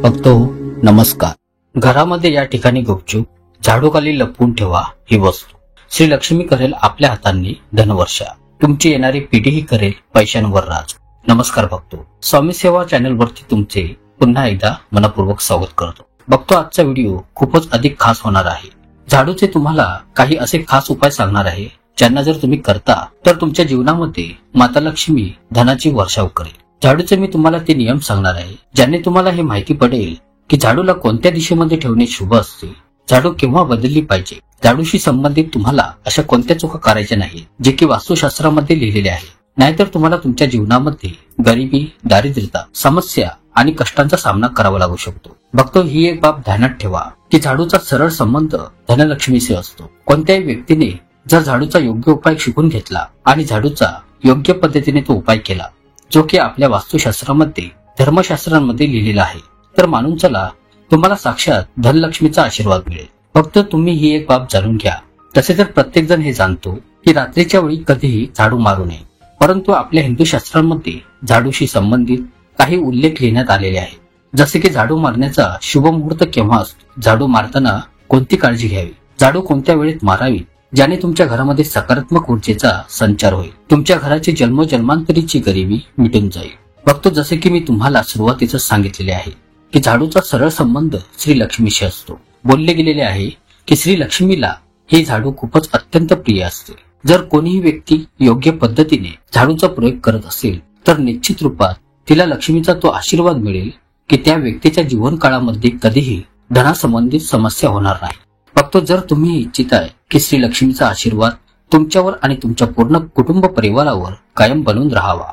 भक्तो नमस्कार. घरामध्ये या ठिकाणी गुपचूप झाडूखाली लपवून ठेवा ही वस्तू. श्री लक्ष्मी करेल आपल्या हातांनी धनवर्षा. तुमची येणारी पिढीही करेल पैशांवर राज. नमस्कार भक्तो, स्वामी सेवा चॅनल वरती तुमचे पुन्हा एकदा मनपूर्वक स्वागत करतो. भक्तो, आजचा व्हिडिओ खूपच अधिक खास होणार आहे. झाडूचे तुम्हाला काही असे खास उपाय सांगणार आहे ज्यांना जर तुम्ही करता तर तुमच्या जीवनामध्ये माता लक्ष्मी धनाची वर्षाव करेल. झाडूचे मी तुम्हाला ते नियम सांगणार आहे ज्याने तुम्हाला हे माहिती पडेल की झाडूला कोणत्या दिशेमध्ये ठेवणे शुभ असते, झाडू केव्हा बदलली पाहिजे, झाडूशी संबंधित तुम्हाला अशा कोणत्या चुका करायच्या नाहीत जे की वास्तुशास्त्रामध्ये लिहिलेले आहे. नाहीतर तुम्हाला तुमच्या जीवनामध्ये गरिबी, दारिद्र्यता, समस्या आणि कष्टांचा सामना करावा लागू शकतो. भक्तो, ही एक बाब ध्यानात ठेवा की झाडूचा सरळ संबंध धनलक्ष्मीशी असतो. कोणत्याही व्यक्तीने जर झाडूचा योग्य उपाय शिकून घेतला आणि झाडूचा योग्य पद्धतीने तो उपाय केला जो की आपल्या वास्तुशास्त्रामध्ये, धर्मशास्त्रांमध्ये लिहिलेला आहे, तर मानून चला तुम्हाला साक्षात धनलक्ष्मीचा आशीर्वाद मिळेल. फक्त तुम्ही ही एक बाब जाणून घ्या. तसे तर प्रत्येक जण हे जाणतो की रात्रीच्या वेळी कधीही झाडू मारू नये, परंतु आपल्या हिंदू शास्त्रांमध्ये झाडूशी संबंधित काही उल्लेख लिहिण्यात आलेले आहे. जसे की झाडू मारण्याचा शुभ मुहूर्त केव्हा असतो, झाडू मारताना कोणती काळजी घ्यावी, झाडू कोणत्या वेळेत मारावी ज्याने तुमच्या घरामध्ये सकारात्मक ऊर्जेचा संचार होईल, तुमच्या घराची जन्मोजन्मांतरीची गरिबी मिटून जाईल. भक्तो, जसे की मी तुम्हाला सुरुवातीच सांगितलेले आहे की झाडूचा सरळ संबंध श्री लक्ष्मीशी असतो. बोलले गेलेले आहे की श्री लक्ष्मीला हे झाडू खूपच अत्यंत प्रिय असते. जर कोणीही व्यक्ती योग्य पद्धतीने झाडूचा प्रयोग करत असेल तर निश्चित रूपात तिला लक्ष्मीचा तो आशीर्वाद मिळेल की त्या व्यक्तीच्या जीवन काळामध्ये कधीही धनासंबंधित समस्या होणार नाही. फक्त जर तुम्ही इच्छित आहे की श्री लक्ष्मीचा आशीर्वाद तुमच्यावर आणि तुमच्या पूर्ण कुटुंब परिवारावर कायम बनून राहावा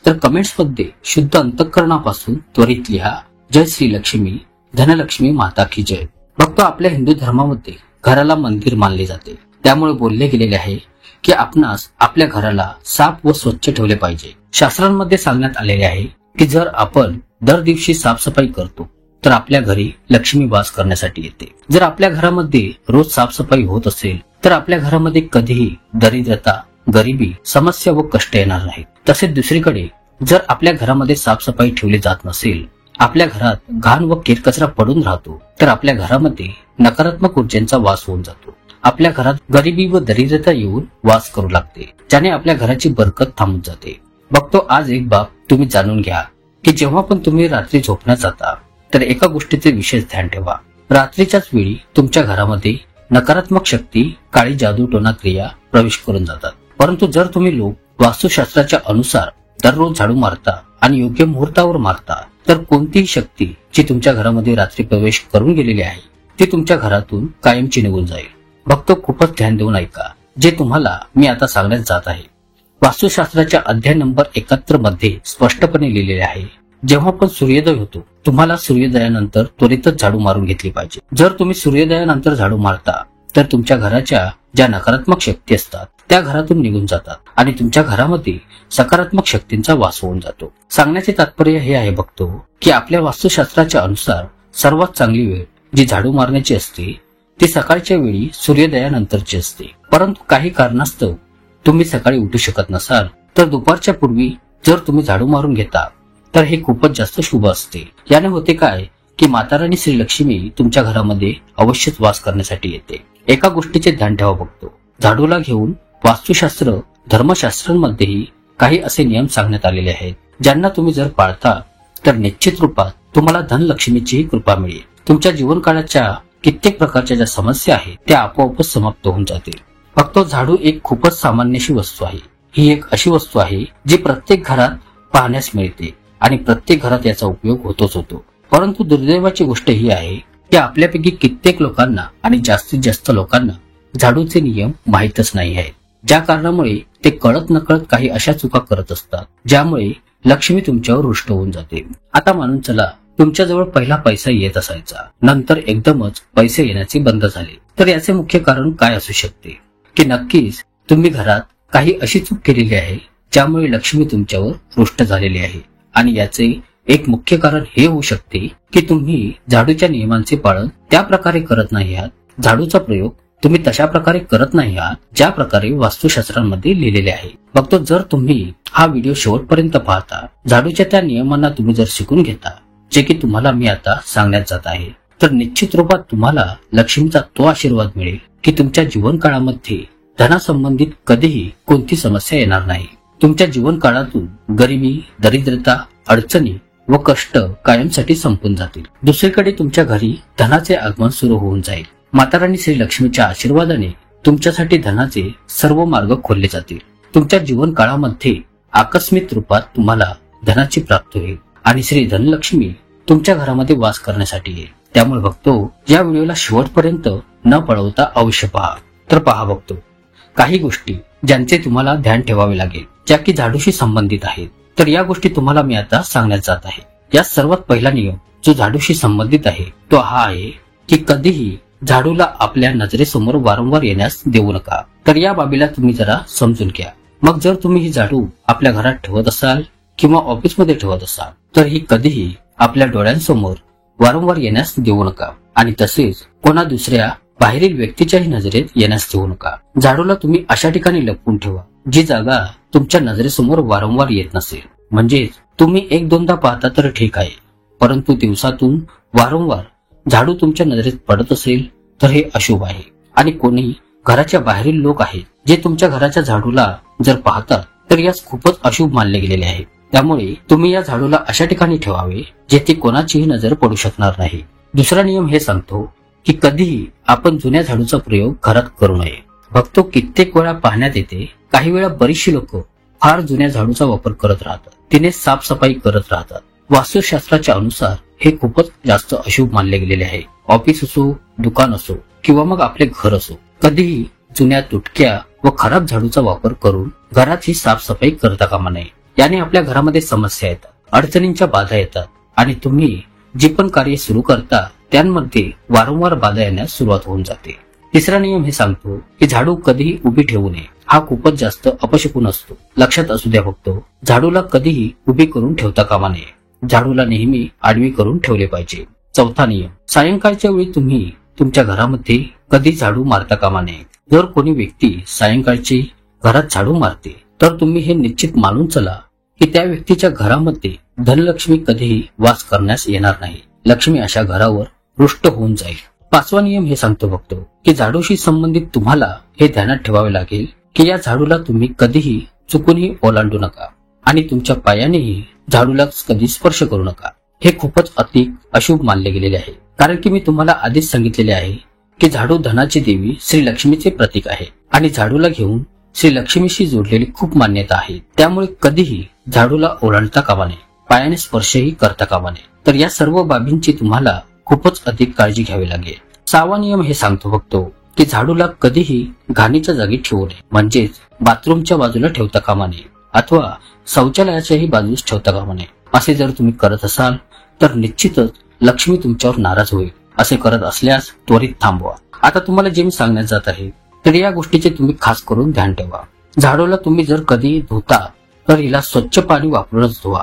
तर कमेंट्स मध्ये शुद्ध अंतःकरणापासून त्वरित लिहा, जय श्री लक्ष्मी, धनलक्ष्मी माता की जय. फक्त आपल्या हिंदू धर्मामध्ये घराला मंदिर मानले जाते. त्यामुळे बोलले गेलेले आहे की आपणास आपल्या घराला साफ व स्वच्छ ठेवले पाहिजे. शास्त्रांमध्ये सांगण्यात आलेले आहे की जर आपण दर दिवशी साफसफाई करतो तर आपल्या घरी लक्ष्मी वास करण्यासाठी येते. जर आपल्या घरामध्ये रोज साफसफाई होत असेल तर आपल्या घरामध्ये कधीही दरिद्रता, गरिबी, समस्या व कष्ट येणार नाहीत. तसेच दुसरीकडे जर आपल्या घरामध्ये साफसफाई ठेवली जात नसेल, आपल्या घरात घाण व केरकचरा पडून राहतो तर आपल्या घरामध्ये नकारात्मक ऊर्जेचा वास होऊन जातो. आपल्या घरात गरिबी व दरिद्रता येऊन वास करू लागते ज्याने आपल्या घराची बरकत थांबून जाते. बघतो, आज एक बाब तुम्ही जाणून घ्या की जेव्हा पण तुम्ही रात्री झोपण्यात जाता तर एका गोष्टीचे विशेष ध्यान ठेवा. रात्रीच्याच वेळी तुमच्या घरामध्ये नकारात्मक शक्ती, काळी जादू टोना क्रिया प्रवेश करून जातात. परंतु जर तुम्ही लोक वास्तुशास्त्राच्या अनुसार दररोज झाडू मारता आणि योग्य मुहूर्तावर मारता तर कोणतीही शक्ती जी तुमच्या घरामध्ये रात्री प्रवेश करून गेलेली आहे ती तुमच्या घरातून कायमची निघून जाईल. भक्त, खूपच ध्यान देऊन ऐका जे तुम्हाला मी आता सांगण्यात जात आहे. वास्तुशास्त्राच्या अध्याय नंबर 71 मध्ये स्पष्टपणे लिहिलेले आहे, जेव्हा पण सूर्योदय होतो तुम्हाला सूर्योदयानंतर त्वरितच झाडू मारून घेतली पाहिजे. जर तुम्ही सूर्योदयानंतर झाडू मारता तर तुमच्या घराच्या ज्या नकारात्मक शक्ती असतात त्या घरातून निघून जातात आणि तुमच्या घरामध्ये सकारात्मक शक्तींचा वास होऊन जातो. सांगण्याचे तात्पर्य हे आहे बघतो की आपल्या वास्तुशास्त्राच्या अनुसार सर्वात चांगली वेळ जी झाडू मारण्याची असते ती सकाळच्या वेळी सूर्योदयानंतरची असते. परंतु काही कारणास्तव तुम्ही सकाळी उठू शकत नसाल तर दुपारच्या पूर्वी जर तुम्ही झाडू मारून घेता तर हे खूपच जास्त शुभ असते. याने होते काय की माता राणी श्री लक्ष्मी तुमच्या घरामध्ये अवश्यच वास करण्यासाठी येते. एका गोष्टीचे ध्यान ठेवा बघतो, झाडूला घेऊन वास्तुशास्त्र, धर्मशास्त्रांमध्येही काही असे नियम सांगण्यात आलेले आहेत ज्यांना तुम्ही जर पाळता तर निश्चित रूपात तुम्हाला धनलक्ष्मीचीही कृपा मिळेल. तुमच्या जीवनकाळाच्या कित्येक प्रकारच्या ज्या समस्या आहेत त्या आपोआपच समाप्त होऊन जातील. फक्त झाडू एक खूपच सामान्यशी वस्तू आहे. ही एक अशी वस्तू आहे जी प्रत्येक घरात पाहण्यास मिळते आणि प्रत्येक घरात याचा उपयोग होतोच होतो. परंतु दुर्दैवाची गोष्ट ही आहे की आपल्यापैकी कित्येक लोकांना आणि जास्तीत जास्त लोकांना झाडूचे नियम माहीतच नाही आहेत, ज्या कारणामुळे ते कळत नकळत काही अशा चुका करत असतात ज्यामुळे लक्ष्मी तुमच्यावर रुष्ट होऊन जाते. आता मानून चला तुमच्याजवळ पहिला पैसा येत असायचा, नंतर एकदमच पैसे येण्याचे बंद झाले, तर याचे मुख्य कारण काय असू शकते की नक्कीच तुम्ही घरात काही अशी चूक केलेली आहे ज्यामुळे लक्ष्मी तुमच्यावर रुष्ट झालेली आहे. आणि याचे एक मुख्य कारण हे होऊ शकते की तुम्ही झाडूच्या नियमांचे पालन त्या प्रकारे करत नाही आहात. झाडूचा प्रयोग तुम्ही तशा प्रकारे करत नाही आहात ज्या प्रकारे वास्तुशास्त्रामध्ये लिहिलेले आहे. फक्त जर तुम्ही हा व्हिडिओ शेवटपर्यंत पाहता, झाडूच्या त्या नियमांना तुम्ही जर शिकून घेता जे की तुम्हाला मी आता सांगण्यात जात आहे, तर निश्चित रूपात तुम्हाला लक्ष्मीचा तो आशीर्वाद मिळेल की तुमच्या जीवन काळामध्ये धनासंबंधित कधीही कोणती समस्या येणार नाही. तुमच्या जीवन काळातून गरिबी, दरिद्रता, अडचणी व कष्ट कायमसाठी संपून जातील. दुसरीकडे तुमच्या घरी धनाचे आगमन सुरू होऊन जाईल. माता राणी श्री लक्ष्मीच्या आशीर्वादाने तुमच्यासाठी धनाचे सर्व मार्ग खोलले जातील. तुमच्या जीवन काळामध्ये आकस्मिक रूपात तुम्हाला धनाची प्राप्ती होईल आणि श्री धनलक्ष्मी तुमच्या घरामध्ये वास करण्यासाठी येईल. त्यामुळे बघतो या व्हिडिओला शेवटपर्यंत न पळवता अवश्य पहा. तर पहा बघतो काही गोष्टी ज्यांचे तुम्हाला ध्यान ठेवावे लागेल ज्या की झाडूशी संबंधित आहेत. तर या गोष्टी तुम्हाला मी आता सांगण्यात जात आहे. या सर्वात पहिला नियम जो झाडूशी संबंधित आहे तो हा आहे की कधीही झाडूला आपल्या नजरेसमोर वारंवार येण्यास देऊ नका. तर या बाबीला तुम्ही जरा समजून घ्या. मग जर तुम्ही ही झाडू आपल्या घरात ठेवत असाल किंवा ऑफिसमध्ये ठेवत असाल तर ही कधीही आपल्या डोळ्यांसमोर वारंवार येण्यास देऊ नका आणि तसेच कोणा दुसऱ्या बाहेरील व्यक्तीच्याही नजरेत येण्यास देऊ नका. झाडूला तुम्ही अशा ठिकाणी लपवून ठेवा जी जागा तुमच्या नजरेसमोर वारंवार येत नसेल. म्हणजेच तुम्ही एक दोनदा पाहता तर ठीक आहे, परंतु दिवसातून वारंवार झाडू तुमच्या नजरेत पडत असेल तर हे अशुभ आहे. आणि कोणी घराच्या बाहेरील लोक आहेत जे तुमच्या घराच्या झाडूला जर पाहतात तर यास खूपच अशुभ मानले गेलेले आहे. त्यामुळे तुम्ही या झाडूला अशा ठिकाणी ठेवावे जेथे कोणाचीही नजर पडू शकणार नाही. दुसरा नियम हे सांगतो की कधीही आपण जुन्या झाडूचा प्रयोग घरात करू नये. बघतो कित्येक वेळा पाहण्यात येते काही वेळा बरीचशी लोक फार जुन्या झाडूचा वापर करत राहतात, तिने साफसफाई करत राहतात. वास्तुशास्त्राच्या अनुसार हे खूपच जास्त अशुभ मानले गेलेले आहे. ऑफिस असो, दुकान असो किंवा मग आपले घर असो, कधीही जुन्या तुटक्या व खराब झाडूचा वापर करून घरात ही साफसफाई करता कामा नये. याने आपल्या घरामध्ये समस्या येतात, अडचणींच्या बाधा येतात आणि तुम्ही जे पण कार्य सुरू करता त्यांमध्ये वारंवार बाधा येण्यास सुरुवात होऊन जाते. तिसरा नियम हे सांगतो की झाडू कधीही उभी ठेवू नये. हा खूपच जास्त अपशकुन असतो. लक्षात असू द्या बघतो, झाडूला कधीही उभी करून ठेवता कामा नये. झाडूला नेहमी आडवी करून ठेवले पाहिजे. चौथा नियम, सायंकाळच्या वेळी तुम्ही तुमच्या घरामध्ये कधी झाडू मारता कामा नये. जर कोणी व्यक्ती सायंकाळची घरात झाडू मारते तर तुम्ही हे निश्चित मानून चला की त्या व्यक्तीच्या घरामध्ये धनलक्ष्मी कधीही वास करण्यास येणार नाही. लक्ष्मी अशा घरावर रुष्ट होऊन जाईल. पाचवा नियम हे सांगतो बघतो की झाडूशी संबंधित तुम्हाला हे ध्यानात ठेवावे लागेल की या झाडूला तुम्ही कधीही चुकूनही ओलांडू नका आणि तुमच्या पायानेही झाडूला कधी स्पर्श करू नका. हे खूपच अति अशुभ मानले गेलेले आहे. कारण की मी तुम्हाला आधीच सांगितलेले आहे की झाडू धनाची देवी श्री लक्ष्मीचे प्रतीक आहे आणि झाडूला घेऊन श्री लक्ष्मीशी जोडलेली खूप मान्यता आहे. त्यामुळे कधीही झाडूला ओलांडता कामा नये, पायाने स्पर्शही करता कामा नये. तर या सर्व बाबींची तुम्हाला खूपच अधिक काळजी घ्यावी लागेल. सहावा नियम हे सांगतो बघतो की झाडूला कधीही घाणीच्या जागी ठेवू नये. म्हणजेच बाथरूमच्या बाजूला ठेवता कामा नये अथवा शौचालयाच्याही बाजूस ठेवता कामा नये. असे जर तुम्ही करत असाल तर निश्चितच लक्ष्मी तुमच्यावर नाराज होईल. असे करत असल्यास त्वरित थांबवा. आता तुम्हाला जे मी सांगण्यात जात आहे तर या गोष्टीचे तुम्ही खास करून ध्यान ठेवा. झाडूला तुम्ही जर कधी धुता तर हिला स्वच्छ पाणी वापरूनच धुवा.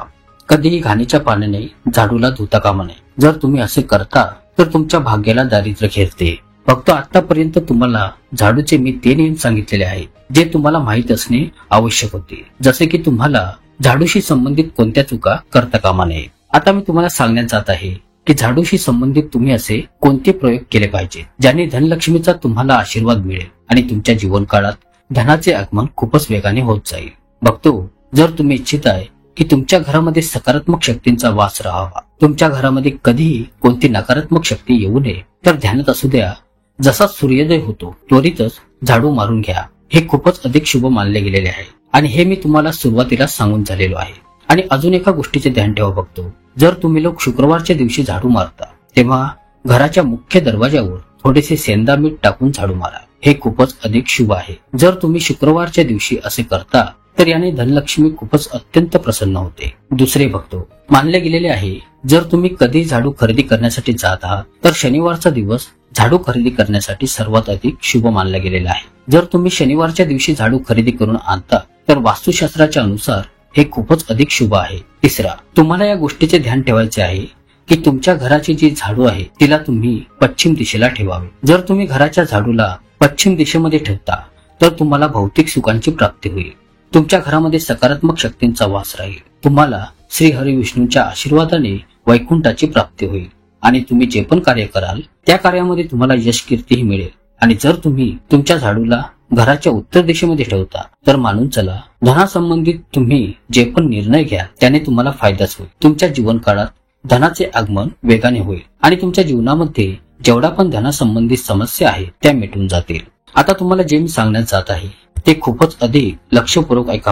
कधीही घाणीच्या पाण्याने झाडूला धुता कामा नये. जर तुम्ही असे करता तर तुमच्या भाग्याला दारिद्र्य घेरते. फक्त आतापर्यंत तुम्हाला झाडूचे मी ते नियम सांगितलेले आहेत जे तुम्हाला माहित असणे आवश्यक होते. जसे की तुम्हाला झाडूशी संबंधित कोणत्या चुका करता कामा नये. आता मी तुम्हाला सांगण्यात जात आहे की झाडूशी संबंधित तुम्ही असे कोणते प्रयोग केले पाहिजे ज्याने धनलक्ष्मीचा तुम्हाला आशीर्वाद मिळेल आणि तुमच्या जीवन काळात धनाचे आगमन खूपच वेगाने होत जाईल. बघतो, जर तुम्ही इच्छित आहे की तुमच्या घरामध्ये सकारात्मक शक्तींचा वास राहावा, तुमच्या घरामध्ये कधीही कोणती नकारात्मक शक्ती येऊ नये, तर ध्यानात असू द्या जसा सूर्योदय होतो त्वरितच झाडू मारून घ्या. हे खूपच अधिक शुभ मानले गेलेले आहे आणि हे मी तुम्हाला सुरुवातीला सांगून झालेलो आहे. आणि अजून एका गोष्टीचे ध्यान ठेवा बघतो, जर तुम्ही लोक शुक्रवारच्या दिवशी झाडू मारता तेव्हा घराच्या मुख्य दरवाजावर थोडेसे सेंदा मीठ टाकून झाडू मारा. हे खूपच अधिक शुभ आहे. जर तुम्ही शुक्रवारच्या दिवशी असे करता तर याने धनलक्ष्मी खूपच अत्यंत प्रसन्न होते. दुसरे बघतो, मानले गेलेले आहे जर तुम्ही कधी झाडू खरेदी करण्यासाठी जात आहात तर शनिवारचा दिवस झाडू खरेदी करण्यासाठी सर्वात अधिक शुभ मानला गेलेला आहे. जर तुम्ही शनिवारच्या दिवशी झाडू खरेदी करून आणता तर वास्तुशास्त्राच्या अनुसार हे खूपच अधिक शुभ आहे. तिसरा, तुम्हाला या गोष्टीचे ध्यान ठेवायचे आहे की तुमच्या घराची जी झाडू आहे तिला तुम्ही पश्चिम दिशेला ठेवावे. जर तुम्ही घराच्या झाडूला पश्चिम दिशेमध्ये ठेवता तर तुम्हाला भौतिक सुखांची प्राप्ती होईल. तुमच्या घरामध्ये सकारात्मक शक्तींचा वास राहील. तुम्हाला श्री हरी विष्णूंच्या आशीर्वादाने वैकुंठाची प्राप्ती होईल आणि तुम्ही जे पण कार्य कराल त्या कार्यामध्ये तुम्हाला यश कीर्तीही मिळेल. आणि जर तुम्ही तुमच्या झाडूला घराच्या उत्तर दिशेमध्ये ठेवता तर मानून चला धनासंबंधित तुम्ही जे पण निर्णय घ्याल त्याने तुम्हाला फायदाच होईल. तुमच्या जीवन काळात धनाचे आगमन वेगाने होईल आणि तुमच्या जीवनामध्ये जेवढा पण धनासंबंधित समस्या आहेत त्या मिटून जातील. आता तुम्हाला जे मी सांगण्यात जात आहे ते खूपच अधिक लक्षपूर्वक ऐका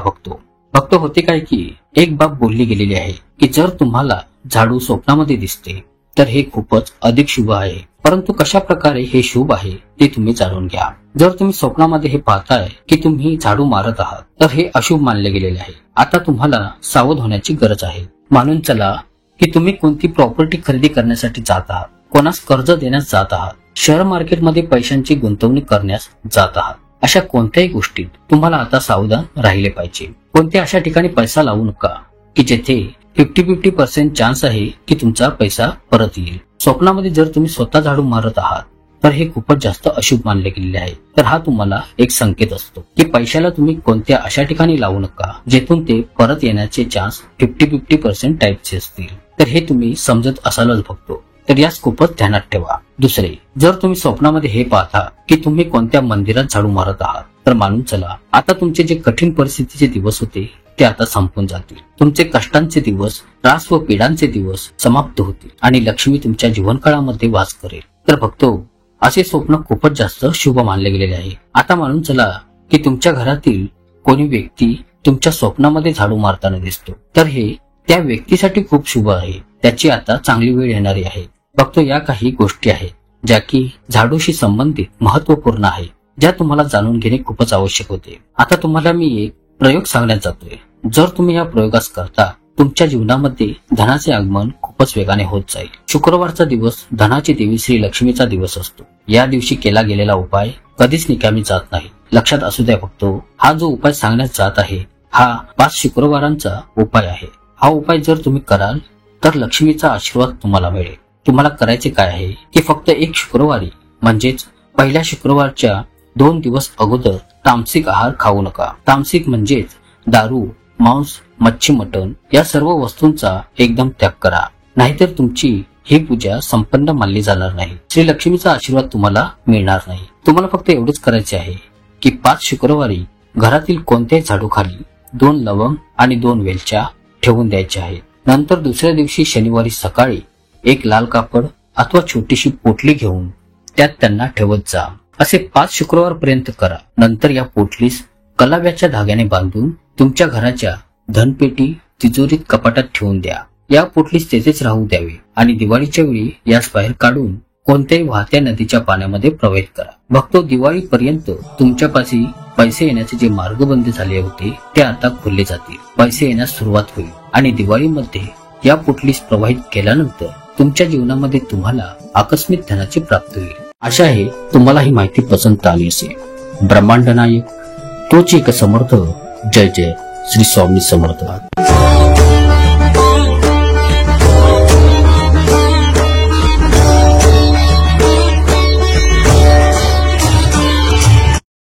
फक्त होते काय की एक बाब बोलली गेलेली आहे की जर तुम्हाला झाडू स्वप्नामध्ये दिसते तर हे खूपच अधिक शुभ आहे. परंतु कशा प्रकारे हे शुभ आहे ते तुम्ही जाणून घ्या. जर तुम्ही स्वप्नामध्ये हे पाहताय की तुम्ही झाडू मारत आहात तर हे अशुभ मानले गेलेले आहे. आता तुम्हाला सावध होण्याची गरज आहे. मानून चला की तुम्ही कोणती प्रॉपर्टी खरेदी करण्यासाठी जात आहात, कोणास कर्ज देण्यास जात आहात, शेअर मार्केटमध्ये पैशांची गुंतवणूक करण्यास जात आहात. अशा कोणत्याही गोष्टीत तुम्हाला आता सावधान राहिले पाहिजे. कोणत्या अशा ठिकाणी पैसा लावू नका की जेथे 50-50% चान्स आहे की तुमचा पैसा परत येईल. स्वप्नामध्ये जर तुम्ही स्वतः झाडू मारत आहात तर हे खूपच जास्त अशुभ मानले गेलेले आहे. तर हा तुम्हाला एक संकेत असतो की पैशाला तुम्ही कोणत्या अशा ठिकाणी लावू नका जेथून ते परत येण्याचे चान्स 50-50% टाईपचे असतील. तर हे तुम्ही समजत असालच बघतो. तर यास खूपच ध्यानात ठेवा. दुसरे, जर तुम्ही स्वप्नामध्ये हे पाहता की तुम्ही कोणत्या मंदिरात झाडू मारत आहात तर मानून चला आता तुमचे जे कठीण परिस्थितीचे दिवस होते ते आता संपून जातील. तुमचे कष्टांचे दिवस, त्रास व पीडांचे दिवस समाप्त होतील आणि लक्ष्मी तुमच्या जीवनकाळामध्ये वास करेल. तर भक्तो, असे स्वप्न खूपच जास्त शुभ मानले गेलेले आहे. आता मानून चला की तुमच्या घरातील कोणी व्यक्ती तुमच्या स्वप्नामध्ये झाडू मारताना दिसतो तर हे त्या व्यक्तीसाठी खूप शुभ आहे. त्याची आता चांगली वेळ येणारी आहे. फक्त या काही गोष्टी आहेत ज्या की झाडूशी संबंधित महत्वपूर्ण आहे, ज्या तुम्हाला जाणून घेणे खूपच आवश्यक होते. आता तुम्हाला मी एक प्रयोग सांगण्यात जातोय. जर तुम्ही या प्रयोगास करता तुमच्या जीवनामध्ये धनाचे आगमन खूपच वेगाने होत जाईल. शुक्रवारचा दिवस धनाची देवी श्री लक्ष्मीचा दिवस असतो. या दिवशी केला गेलेला उपाय कधीच निकामी जात नाही. लक्षात असू द्या फक्त, हा जो उपाय सांगण्यात जात आहे हा 5 शुक्रवारांचा उपाय आहे. हा उपाय जर तुम्ही कराल तर लक्ष्मीचा आशीर्वाद तुम्हाला मिळेल. तुम्हाला करायचे काय आहे की फक्त एक शुक्रवारी म्हणजेच पहिल्या शुक्रवारच्या 2 दिवस अगोदर तामसिक आहार खाऊ नका. तामसिक म्हणजेच दारू, मांस, मच्छी, मटण या सर्व वस्तूंचा एकदम त्याग करा. नाहीतर तुमची ही पूजा संपन्न मानली जाणार नाही. श्री लक्ष्मीचा आशीर्वाद तुम्हाला मिळणार नाही. तुम्हाला फक्त एवढंच करायचे आहे की 5 शुक्रवारी घरातील कोणत्याही झाडूखाली 2 लवंग आणि 2 वेलच्या ठेवून द्यायच्या आहेत. नंतर दुसऱ्या दिवशी शनिवारी सकाळी एक लाल कापड अथवा छोटीशी पोटली घेऊन त्यात त्यांना ठेवत जा. असे 5 शुक्रवार पर्यंत करा. नंतर या पोटलीस कलाव्याच्या धाग्याने बांधून तुमच्या घराच्या धनपेटी, तिजोरीत, कपाटात ठेवून द्या. या पोटलीस तेथेच राहू द्यावे आणि दिवाळीच्या वेळी यास बाहेर काढून कोणत्याही वाहत्या नदीच्या पाण्यामध्ये प्रवेश करा. भक्तो, दिवाळीपर्यंत तुमच्यापाशी पैसे येण्याचे जे मार्ग बंद झाले होते ते आता खुलले जातील. पैसे येण्यास सुरुवात होईल आणि दिवाळीमध्ये या पोटलीस प्रवाहित केल्यानंतर तुमच्या जीवनामध्ये तुम्हाला आकस्मिक धनाची प्राप्ती होईल. आशा आहे तुम्हाला ही माहिती पसंत आली असेल. ब्रह्मांड नायक तोच एक समर्थ. जय जय श्री स्वामी समर्थ.